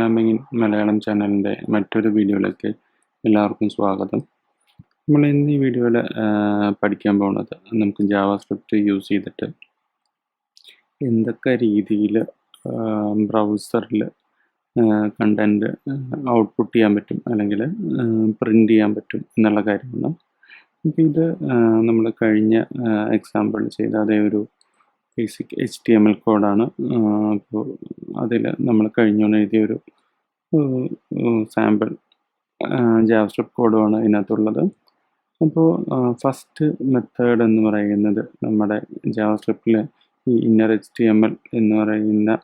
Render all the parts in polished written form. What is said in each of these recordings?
Programming in Malayalam ചാനലിൻ്റെ മറ്റൊരു വീഡിയോയിലേക്ക് എല്ലാവർക്കും സ്വാഗതം. നമ്മൾ ഇന്ന് ഈ വീഡിയോയിൽ പഠിക്കാൻ പോകുന്നത് നമുക്ക് ജാവാസ്ക്രിപ്റ്റ് യൂസ് ചെയ്തിട്ട് എന്തൊക്കെ രീതിയിൽ ബ്രൗസറിൽ കണ്ടൻറ്റ് ഔട്ട്പുട്ട് ചെയ്യാൻ പറ്റും അല്ലെങ്കിൽ പ്രിൻ്റ് ചെയ്യാൻ പറ്റും എന്നുള്ള കാര്യമാണ്. അപ്പോൾ ഇത് നമ്മൾ കഴിഞ്ഞ എക്സാമ്പിൾ ചെയ്ത അതേ ഒരു ബേസിക് HTML കോഡാണ്. അപ്പോൾ അതിൽ നമ്മൾ കഴിഞ്ഞോന്ന് എഴുതിയൊരു സാമ്പിൾ ജാവാസ്ക്രിപ്റ്റ് കോഡുമാണ് ഇതിനകത്തുള്ളത്. അപ്പോൾ ഫസ്റ്റ് മെത്തേഡ് എന്ന് പറയുന്നത് നമ്മുടെ ജാവാസ്ക്രിപ്റ്റിൽ ഈ ഇന്നർ HTML എന്ന് പറയുന്ന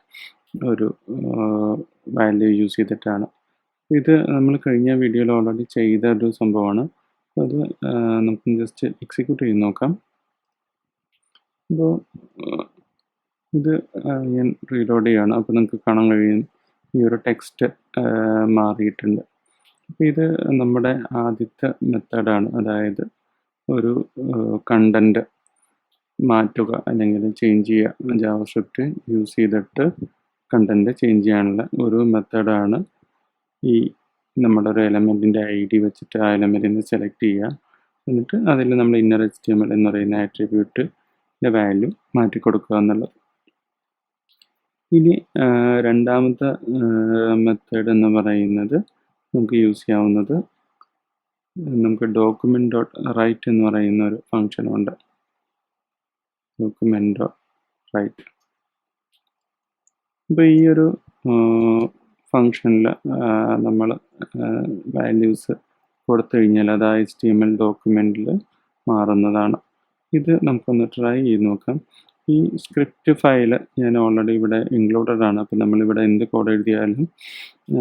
ഒരു വാല്യൂ യൂസ് ചെയ്തിട്ടാണ്. ഇത് നമ്മൾ കഴിഞ്ഞ വീഡിയോയിൽ ഓൾറെഡി ചെയ്ത ഒരു സംഭവമാണ്. അത് നമുക്ക് ജസ്റ്റ് എക്സിക്യൂട്ട് ചെയ്ത് നോക്കാം. അപ്പോൾ ഇത് ഞാൻ റീലോഡ് ചെയ്യുകയാണ്. അപ്പോൾ നിങ്ങൾക്ക് കാണാൻ കഴിയും ഈ ഒരു ടെക്സ്റ്റ് മാറിയിട്ടുണ്ട്. അപ്പോൾ ഇത് നമ്മുടെ ആദ്യത്തെ മെത്തേഡാണ്. അതായത് ഒരു കണ്ടൻറ്റ് മാറ്റുക അല്ലെങ്കിൽ ചേഞ്ച് ചെയ്യുക. ജാവാസ്ക്രിപ്റ്റ് യൂസ് ചെയ്തിട്ട് കണ്ടൻറ്റ് ചേഞ്ച് ചെയ്യാനുള്ള ഒരു മെത്തേഡാണ് ഈ നമ്മുടെ ഒരു എലമെൻറ്റിൻ്റെ ID വെച്ചിട്ട് ആ എലമെൻറ്റിനെ സെലക്ട് ചെയ്യുക. എന്നിട്ട് അതിൽ നമ്മൾ ഇന്നർ HTML എന്ന് പറയുന്ന ആട്രിബ്യൂട്ടിൻ്റെ വാല്യൂ മാറ്റി കൊടുക്കുക എന്നുള്ളത്. ഇനി രണ്ടാമത്തെ മെത്തേഡ് എന്ന് പറയുന്നത് നമുക്ക് യൂസ് ചെയ്യാവുന്നത് നമുക്ക് ഡോക്യുമെൻ്റ് ഡോട്ട് റൈറ്റ് എന്ന് പറയുന്ന ഒരു ഫങ്ഷനുണ്ട്. Document dot right. അപ്പോൾ ഈ ഒരു ഫങ്ഷനിൽ നമ്മൾ വാല്യൂസ് കൊടുത്തു കഴിഞ്ഞാൽ അത് HTML ഡോക്യുമെൻറ്റിൽ മാറുന്നതാണ്. ഇത് നമുക്കൊന്ന് ട്രൈ ചെയ്ത് നോക്കാം. ഈ സ്ക്രിപ്റ്റ് ഫയൽ ഞാൻ ഓൾറെഡി ഇവിടെ ഇൻക്ലൂഡഡ് ആണ്. അപ്പോൾ നമ്മളിവിടെ എന്ത് കോഡ് എഴുതിയാലും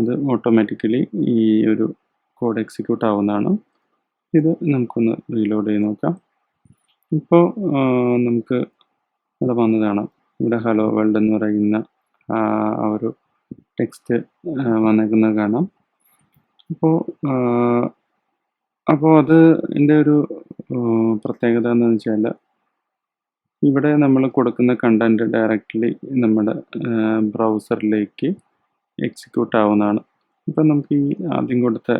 അത് ഓട്ടോമാറ്റിക്കലി ഈ ഒരു കോഡ് എക്സിക്യൂട്ട് ആവുന്നതാണ്. ഇത് നമുക്കൊന്ന് റീലോഡ് ചെയ്ത് നോക്കാം. ഇപ്പോൾ നമുക്ക് ഇവിടെ വന്നതാണ്. ഇവിടെ ഹലോ വേൾഡ് എന്ന് പറയുന്ന ആ ഒരു ടെക്സ്റ്റ് വന്നേക്കുന്നത് കാണാം. അപ്പോൾ അത് എൻ്റെ ഒരു പ്രത്യേകത എന്ന് വെച്ചാൽ ഇവിടെ നമ്മൾ കൊടുക്കുന്ന കണ്ടൻറ്റ് ഡയറക്റ്റ്ലി നമ്മുടെ ബ്രൗസറിലേക്ക് എക്സിക്യൂട്ട് ആവുന്നതാണ്. ഇപ്പം നമുക്ക് ഈ ആദ്യം കൊടുത്ത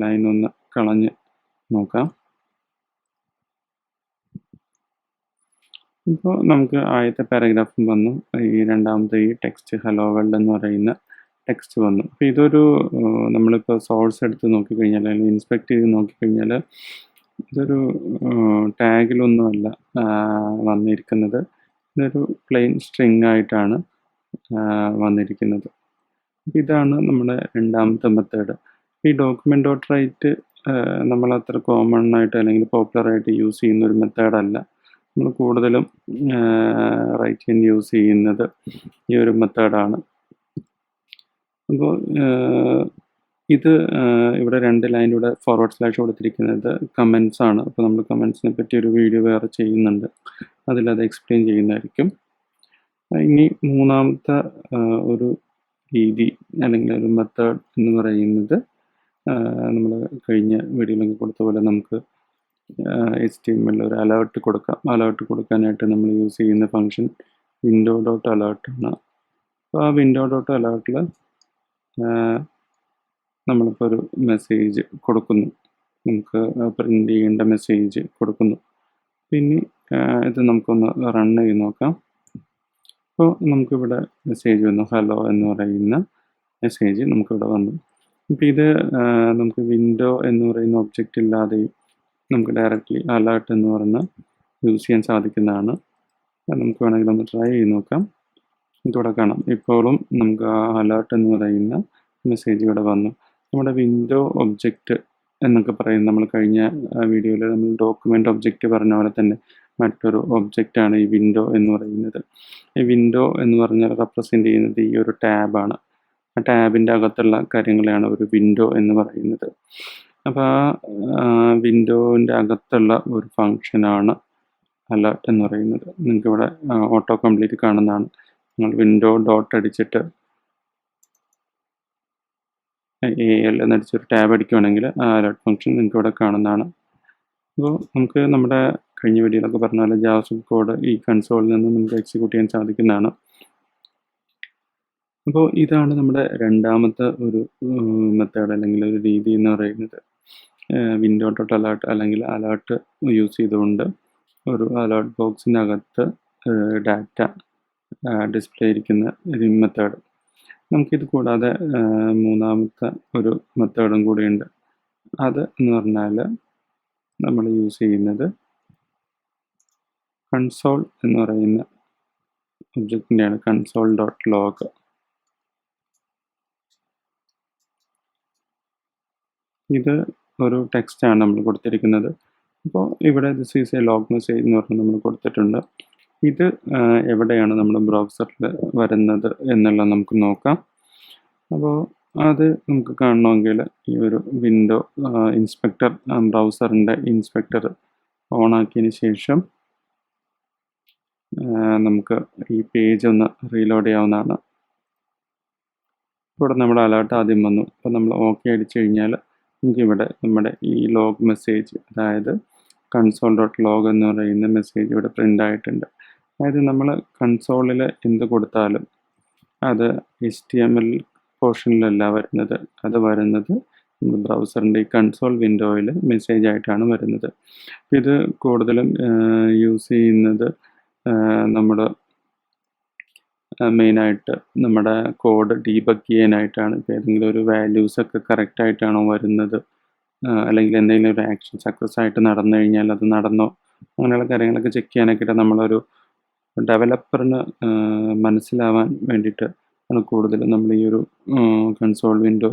ലൈൻ ഒന്ന് കളഞ്ഞ് നോക്കാം. ഇപ്പോൾ നമുക്ക് ആദ്യത്തെ പാരഗ്രാഫും വന്നു. ഈ രണ്ടാമത്തെ ഈ ടെക്സ്റ്റ് ഹലോ വേൾഡ് എന്ന് പറയുന്ന ടെക്സ്റ്റ് വന്നു. അപ്പോൾ ഇതൊരു നമ്മളിപ്പോൾ സോഴ്സ് എടുത്ത് നോക്കിക്കഴിഞ്ഞാൽ അല്ലെങ്കിൽ ഇൻസ്പെക്ട് ചെയ്ത് നോക്കിക്കഴിഞ്ഞാൽ ഇതൊരു ടാഗിലൊന്നുമല്ല വന്നിരിക്കുന്നത്. ഇതൊരു പ്ലെയിൻ സ്ട്രിങ് ആയിട്ടാണ് വന്നിരിക്കുന്നത്. അപ്പോൾ ഇതാണ് നമ്മുടെ രണ്ടാമത്തെ മെത്തേഡ്. ഈ ഡോക്യുമെൻ്റ് ഡോട്ട് റൈറ്റ് നമ്മൾ അത്ര കോമൺ ആയിട്ട് അല്ലെങ്കിൽ പോപ്പുലറായിട്ട് യൂസ് ചെയ്യുന്ന ഒരു മെത്തേഡല്ല. നമ്മൾ കൂടുതലും റൈറ്റിന് യൂസ് ചെയ്യുന്നത് ഈ ഒരു മെത്തേഡാണ്. അപ്പോൾ ഇത് ഇവിടെ 2 ലൈനിലൂടെ / കൊടുത്തിരിക്കുന്നത് കമൻസ് ആണ്. അപ്പോൾ നമ്മൾ കമൻസിനെ പറ്റി ഒരു വീഡിയോ വേറെ ചെയ്യുന്നുണ്ട്, അതിലത് എക്സ്പ്ലെയിൻ ചെയ്യുന്നതായിരിക്കും. ഇനി മൂന്നാമത്തെ ഒരു രീതി അല്ലെങ്കിൽ ഒരു മെത്തേഡ് എന്ന് പറയുന്നത് നമ്മൾ കഴിഞ്ഞ വീഡിയോയിലൊക്കെ കൊടുത്ത പോലെ നമുക്ക് HTML ഒരു അലേർട്ട് കൊടുക്കാം. അലേർട്ട് കൊടുക്കാനായിട്ട് നമ്മൾ യൂസ് ചെയ്യുന്ന ഫങ്ഷൻ വിൻഡോ ഡോട്ട് അലേർട്ട് ആണ്. അപ്പോൾ ആ വിൻഡോ ഡോട്ട് അലേർട്ടിൽ നമ്മളിപ്പോൾ ഒരു മെസ്സേജ് കൊടുക്കുന്നു, നമുക്ക് പ്രിൻ്റ് ചെയ്യേണ്ട മെസ്സേജ് കൊടുക്കുന്നു. പിന്നെ ഇത് നമുക്കൊന്ന് റൺ ചെയ്ത് നോക്കാം. അപ്പോൾ നമുക്കിവിടെ മെസ്സേജ് വന്നു, ഹലോ എന്ന് പറയുന്ന മെസ്സേജ് നമുക്കിവിടെ വന്നു. അപ്പോൾ ഇത് നമുക്ക് വിൻഡോ എന്ന് പറയുന്ന ഒബ്ജക്റ്റ് ഇല്ലാതെയും നമുക്ക് ഡയറക്റ്റ്ലി അലേർട്ട് എന്ന് പറഞ്ഞ് യൂസ് ചെയ്യാൻ സാധിക്കുന്നതാണ്. നമുക്ക് വേണമെങ്കിൽ ഒന്ന് ട്രൈ ചെയ്ത് നോക്കാം. ഇവിടെ കാണാം, ഇപ്പോഴും നമുക്ക് ആ അലേർട്ട് എന്ന് പറയുന്ന മെസ്സേജ് ഇവിടെ വന്നു. നമ്മുടെ വിൻഡോ ഒബ്ജക്റ്റ് എന്നൊക്കെ പറയും. നമ്മൾ കഴിഞ്ഞ വീഡിയോയിൽ നമ്മൾ ഡോക്യുമെൻ്റ് ഒബ്ജക്റ്റ് പറഞ്ഞ പോലെ തന്നെ മറ്റൊരു ഒബ്ജക്റ്റാണ് ഈ വിൻഡോ എന്ന് പറയുന്നത്. ഈ വിൻഡോ എന്ന് പറഞ്ഞാൽ റെപ്രസെൻ്റ് ചെയ്യുന്നത് ഈ ഒരു ടാബാണ്. ആ ടാബിൻ്റെ അകത്തുള്ള കാര്യങ്ങളെയാണ് ഒരു വിൻഡോ എന്ന് പറയുന്നത്. അപ്പോൾ ആ വിൻഡോൻ്റെ അകത്തുള്ള ഒരു ഫങ്ഷനാണ് അലേർട്ട് എന്ന് പറയുന്നത്. നിങ്ങൾക്കിവിടെ ഓട്ടോ കംപ്ലീറ്റ് കാണുന്നതാണ്. നിങ്ങൾ വിൻഡോ ഡോട്ട് അടിച്ചിട്ട് AL എന്നടിച്ചൊരു ടാബ് അടിക്കുകയാണെങ്കിൽ ആ അലേർട്ട് ഫംഗ്ഷൻ നിങ്ങൾക്ക് ഇവിടെ കാണുന്നതാണ്. അപ്പോൾ നമുക്ക് നമ്മുടെ കഴിഞ്ഞ വീഡിയോയിലൊക്കെ പറഞ്ഞ പോലെ ജാവാസ്ക്രിപ്റ്റ് കോഡ് ഈ കൺസോളിൽ നിന്ന് നമുക്ക് എക്സിക്യൂട്ട് ചെയ്യാൻ സാധിക്കുന്നതാണ്. അപ്പോൾ ഇതാണ് നമ്മുടെ രണ്ടാമത്തെ ഒരു മെത്തേഡ് അല്ലെങ്കിൽ ഒരു രീതി എന്ന് പറയുന്നത്. വിൻഡോ ഡോട്ട് അലേർട്ട് അല്ലെങ്കിൽ അലേർട്ട് യൂസ് ചെയ്തുകൊണ്ട് ഒരു അലേർട്ട് ബോക്സിനകത്ത് ഡാറ്റ ഡിസ്പ്ലേ ഇരിക്കുന്ന ഒരു മെത്തേഡ്. നമുക്കിത് കൂടാതെ മൂന്നാമത്തെ ഒരു മെത്തേഡും കൂടിയുണ്ട്. അത് എന്ന് പറഞ്ഞാൽ നമ്മൾ യൂസ് ചെയ്യുന്നത് കൺസോൾ എന്ന് പറയുന്ന ഒബ്ജക്റ്റിൻ്റെയാണ്. Console dot log. ഇത് ഒരു ടെക്സ്റ്റാണ് നമ്മൾ കൊടുത്തിരിക്കുന്നത്. അപ്പോൾ ഇവിടെ this is A log message എന്ന് പറഞ്ഞ് നമ്മൾ കൊടുത്തിട്ടുണ്ട്. ഇത് എവിടെയാണ് നമ്മുടെ ബ്രൗസറിൽ വരുന്നത് എന്നുള്ളത് നമുക്ക് നോക്കാം. അപ്പോൾ അത് നമുക്ക് കാണണമെങ്കിൽ ഈ ഒരു വിൻഡോ ഇൻസ്പെക്ടർ, ബ്രൗസറിൻ്റെ ഇൻസ്പെക്ടർ ഓണാക്കിയതിന് ശേഷം നമുക്ക് ഈ പേജ് ഒന്ന് റീലോഡ് ചെയ്യാവുന്നതാണ്. ഇവിടെ നമ്മുടെ അലേർട്ട് ആദ്യം വന്നു. അപ്പോൾ നമ്മൾ ഓക്കെ അടിച്ചു കഴിഞ്ഞാൽ നമുക്കിവിടെ നമ്മുടെ ഈ ലോഗ് മെസ്സേജ്, അതായത് കൺസോൾ ഡോട്ട് ലോഗ് എന്ന് പറയുന്ന മെസ്സേജ് ഇവിടെ പ്രിൻ്റ് ആയിട്ടുണ്ട്. അതായത് നമ്മൾ കൺസോളിൽ എന്ത് കൊടുത്താലും അത് HTML പോർഷനിലല്ല വരുന്നത്. അത് വരുന്നത് ബ്രൗസറിൻ്റെ ഈ കൺസോൾ വിൻഡോയിൽ മെസ്സേജ് ആയിട്ടാണ് വരുന്നത്. ഇത് കൂടുതലും യൂസ് ചെയ്യുന്നത് നമ്മുടെ മെയിനായിട്ട് നമ്മുടെ കോഡ് ഡീബഗ് ചെയ്യാനായിട്ടാണ്. ഇപ്പോൾ ഏതെങ്കിലും ഒരു വാല്യൂസൊക്കെ കറക്റ്റായിട്ടാണോ വരുന്നത്, അല്ലെങ്കിൽ എന്തെങ്കിലും ഒരു ആക്ഷൻ സക്സസ് ആയിട്ട് നടന്നു കഴിഞ്ഞാൽ അത് നടന്നോ, അങ്ങനെയുള്ള കാര്യങ്ങളൊക്കെ ചെക്ക് ചെയ്യാനൊക്കെ നമ്മളൊരു ഡെവലപ്പറിന് മനസ്സിലാവാൻ വേണ്ടിയിട്ട് ആണ് കൂടുതലും നമ്മൾ ഈ ഒരു കൺസോൾ വിൻഡോ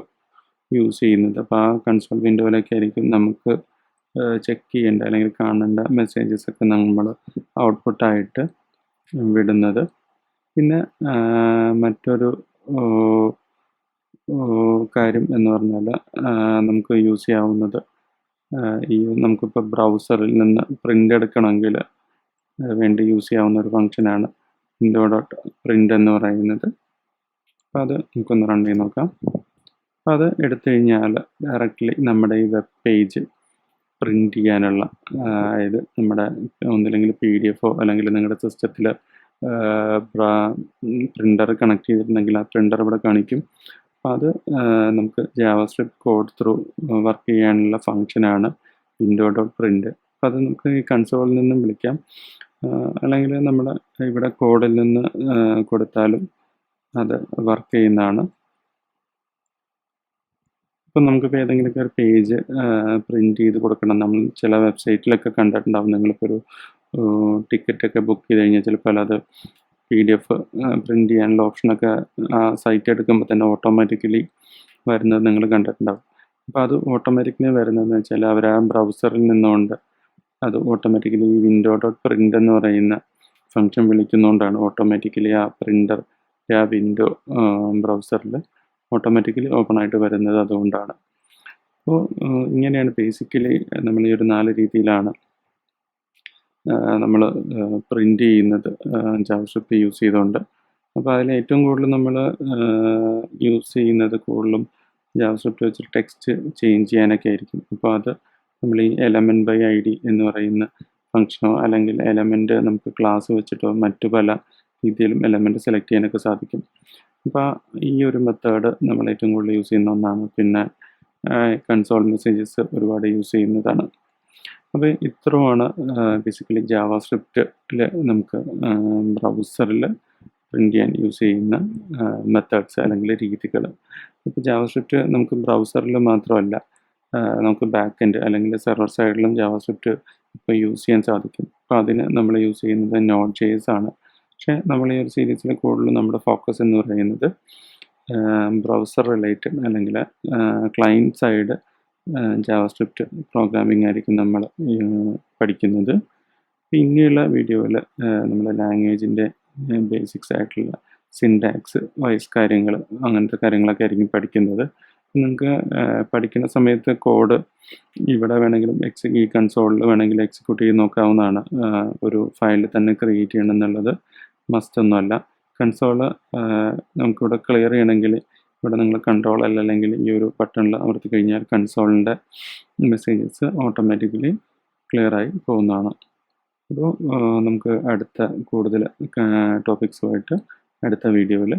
യൂസ് ചെയ്യുന്നത്. അപ്പോൾ ആ കൺസോൾ വിൻഡോയിലൊക്കെ ആയിരിക്കും നമുക്ക് ചെക്ക് ചെയ്യേണ്ട അല്ലെങ്കിൽ കാണേണ്ട മെസ്സേജസൊക്കെ നമ്മൾ ഔട്ട്പുട്ടായിട്ട് വിടുന്നത്. പിന്നെ മറ്റൊരു കാര്യം എന്ന് പറഞ്ഞാൽ നമുക്ക് യൂസ് ചെയ്യാവുന്നത് ഈ നമുക്കിപ്പോൾ ബ്രൗസറിൽ നിന്ന് പ്രിൻ്റ് എടുക്കണമെങ്കിൽ വേണ്ടി യൂസ് ചെയ്യാവുന്ന ഒരു ഫംഗ്ഷനാണ് വിൻഡോ ഡോട്ട് പ്രിൻ്റ് എന്ന് പറയുന്നത്. അപ്പോൾ അത് നമുക്കൊന്ന് റൺ ചെയ്ത് നോക്കാം. അപ്പോൾ അത് എടുത്തു കഴിഞ്ഞാൽ ഡയറക്റ്റ്ലി നമ്മുടെ ഈ വെബ് പേജ് പ്രിൻ്റ് ചെയ്യാനുള്ള, അതായത് നമ്മുടെ ഒന്നില്ലെങ്കിൽ PDF അല്ലെങ്കിൽ നിങ്ങളുടെ സിസ്റ്റത്തിൽ പ്രിൻ്റർ കണക്ട് ചെയ്തിട്ടുണ്ടെങ്കിൽ ആ പ്രിൻ്റർ ഇവിടെ കാണിക്കും. അപ്പോൾ അത് നമുക്ക് ജാവാസ്ക്രിപ്റ്റ് കോഡ് ത്രൂ വർക്ക് ചെയ്യാനുള്ള ഫംഗ്ഷനാണ് വിൻഡോ ഡോട്ട് പ്രിൻ്റ്. അപ്പോൾ അത് നമുക്ക് ഈ കൺസോളിൽ നിന്നും വിളിക്കാം, അല്ലെങ്കിൽ നമ്മൾ ഇവിടെ കോഡിൽ നിന്ന് കൊടുത്താലും അത് വർക്ക് ചെയ്യുന്നതാണ്. ഇപ്പം നമുക്കിപ്പോൾ ഏതെങ്കിലുമൊക്കെ ഒരു പേജ് പ്രിൻ്റ് ചെയ്ത് കൊടുക്കണം. നമ്മൾ ചില വെബ്സൈറ്റിലൊക്കെ കണ്ടിട്ടുണ്ടാവും. നിങ്ങളിപ്പോൾ ഒരു ടിക്കറ്റൊക്കെ ബുക്ക് ചെയ്ത് കഴിഞ്ഞാൽ ചിലപ്പോൾ അത് PDF പ്രിൻ്റ് ചെയ്യാനുള്ള ഓപ്ഷനൊക്കെ ആ സൈറ്റ് എടുക്കുമ്പോൾ തന്നെ ഓട്ടോമാറ്റിക്കലി വരുന്നത് നിങ്ങൾ കണ്ടിട്ടുണ്ടാവും. അപ്പോൾ അത് ഓട്ടോമാറ്റിക്കലി വരുന്നതെന്ന് വെച്ചാൽ അവർ ആ ബ്രൗസറിൽ നിന്നുകൊണ്ട് അത് ഓട്ടോമാറ്റിക്കലി ഈ വിൻഡോ ഡോട്ട് പ്രിൻ്റ് എന്ന് പറയുന്ന ഫംഗ്ഷൻ വിളിക്കുന്നതുകൊണ്ടാണ് ഓട്ടോമാറ്റിക്കലി ആ പ്രിൻ്റർ ആ വിൻഡോ ബ്രൗസറിൽ ഓട്ടോമാറ്റിക്കലി ഓപ്പൺ ആയിട്ട് വരുന്നത്. അതുകൊണ്ടാണ്. അപ്പോൾ ഇങ്ങനെയാണ് ബേസിക്കലി നമ്മൾ ഈ ഒരു 4 രീതിയിലാണ് നമ്മൾ പ്രിൻ്റ് ചെയ്യുന്നത് ജാവാസ്ക്രിപ്റ്റ് യൂസ് ചെയ്തുകൊണ്ട്. അപ്പോൾ അതിൽ ഏറ്റവും കൂടുതൽ നമ്മൾ യൂസ് ചെയ്യുന്നത് കൂടുതലും ജാവാസ്ക്രിപ്റ്റ് വെച്ച് ടെക്സ്റ്റ് ചേഞ്ച് ചെയ്യാനൊക്കെ ആയിരിക്കും. അപ്പോൾ അത് നമ്മൾ ഈ എലമെൻറ്റ് ബൈ ID എന്ന് പറയുന്ന ഫംഗ്ഷനോ അല്ലെങ്കിൽ എലമെൻറ്റ് നമുക്ക് ക്ലാസ് വെച്ചിട്ടോ മറ്റു പല രീതിയിലും എലമെൻറ്റ് സെലക്ട് ചെയ്യാനൊക്കെ സാധിക്കും. അപ്പോൾ ഈ ഒരു മെത്തേഡ് നമ്മൾ ഏറ്റവും കൂടുതൽ യൂസ് ചെയ്യുന്ന ഒന്നാണ്. പിന്നെ കൺസോൾ മെസ്സേജസ് ഒരുപാട് യൂസ് ചെയ്യുന്നതാണ്. അപ്പോൾ ഇത്രയുമാണ് ബേസിക്കലി ജാവാസ്ക്രിപ്റ്റിൽ നമുക്ക് ബ്രൗസറിൽ പ്രിൻ്റ് ചെയ്യാൻ യൂസ് ചെയ്യുന്ന മെത്തേഡ്സ് അല്ലെങ്കിൽ രീതികൾ. ഇപ്പോൾ ജാവാസ്ക്രിപ്റ്റ് നമുക്ക് ബ്രൗസറിൽ മാത്രമല്ല, നമുക്ക് ബാക്ക് എൻഡ് അല്ലെങ്കിൽ സെർവർ സൈഡിലും ജാവാസ്ക്രിപ്റ്റ് ഇപ്പോൾ യൂസ് ചെയ്യാൻ സാധിക്കും. അപ്പോൾ അതിന് നമ്മൾ യൂസ് ചെയ്യുന്നത് Node.js ആണ്. പക്ഷേ നമ്മൾ ഈ ഒരു സീരീസിൽ കൂടുതലും നമ്മുടെ ഫോക്കസ് എന്ന് പറയുന്നത് ബ്രൗസർ റിലേറ്റഡ് അല്ലെങ്കിൽ ക്ലയൻറ്റ് സൈഡ് ജാവാസ്ക്രിപ്റ്റ് പ്രോഗ്രാമിംഗ് ആയിരിക്കും നമ്മൾ പഠിക്കുന്നത്. പിന്നെയുള്ള വീഡിയോയിൽ നമ്മൾ ലാംഗ്വേജിൻ്റെ ബേസിക്സ് ആയിട്ടുള്ള സിൻടാക്സ് വൈസ് കാര്യങ്ങൾ അങ്ങനത്തെ കാര്യങ്ങളൊക്കെ ആയിരിക്കും പഠിക്കുന്നത്. നിങ്ങൾക്ക് പഠിക്കുന്ന സമയത്ത് കോഡ് ഇവിടെ വേണമെങ്കിലും ഈ കൺസോളിൽ വേണമെങ്കിൽ എക്സിക്യൂട്ട് ചെയ്ത് നോക്കാവുന്നതാണ്. ഒരു ഫയൽ തന്നെ ക്രിയേറ്റ് ചെയ്യണം എന്നുള്ളത് മസ്റ്റ് ഒന്നുമല്ല. കൺസോള് നമുക്കിവിടെ ക്ലിയർ ചെയ്യണമെങ്കിൽ ഇവിടെ നിങ്ങൾ കൺട്രോൾ അല്ലെങ്കിൽ ഈ ഒരു ബട്ടണിൽ അമർത്തി കഴിഞ്ഞാൽ കൺസോളിൻ്റെ മെസ്സേജസ് ഓട്ടോമാറ്റിക്കലി ക്ലിയറായി പോകുന്നതാണ്. അപ്പോൾ നമുക്ക് അടുത്ത കൂടുതൽ ടോപ്പിക്സുമായിട്ട് അടുത്ത വീഡിയോയിൽ